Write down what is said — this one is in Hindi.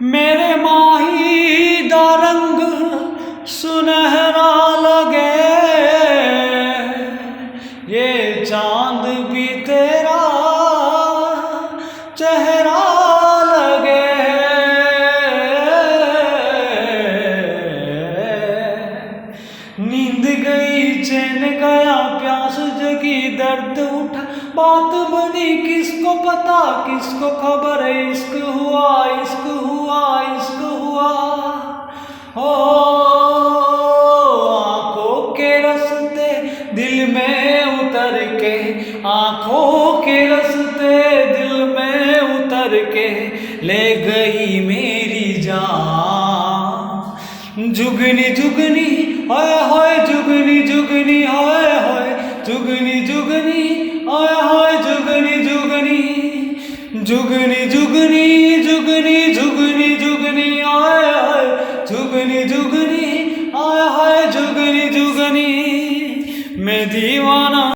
मेरे माही दा रंग सुनहरा लगे, ये चांद भी तेरा चेहरा लगे। नींद गई चैन गया प्यास जगी दर्द उठा, बात बनी किसको पता किसको खबर, इश्क हुआ इश्क हुआ इश्क हुआ। हो आंखों के रस्ते दिल में उतर के, आंखों के रस्ते दिल में उतर के ले गई मेरी जान। जुगनी जुगनी हाय हाय जुगनी जुगनी हाय हाय जुगनी जुगनी हाय हाय जुगनी जुगनी जुगनी जुगनी जुगनी जुगनी जुगनी हाय हाय जुगनी जुगनी हाय हाय जुगनी जुगनी। मैं दीवाना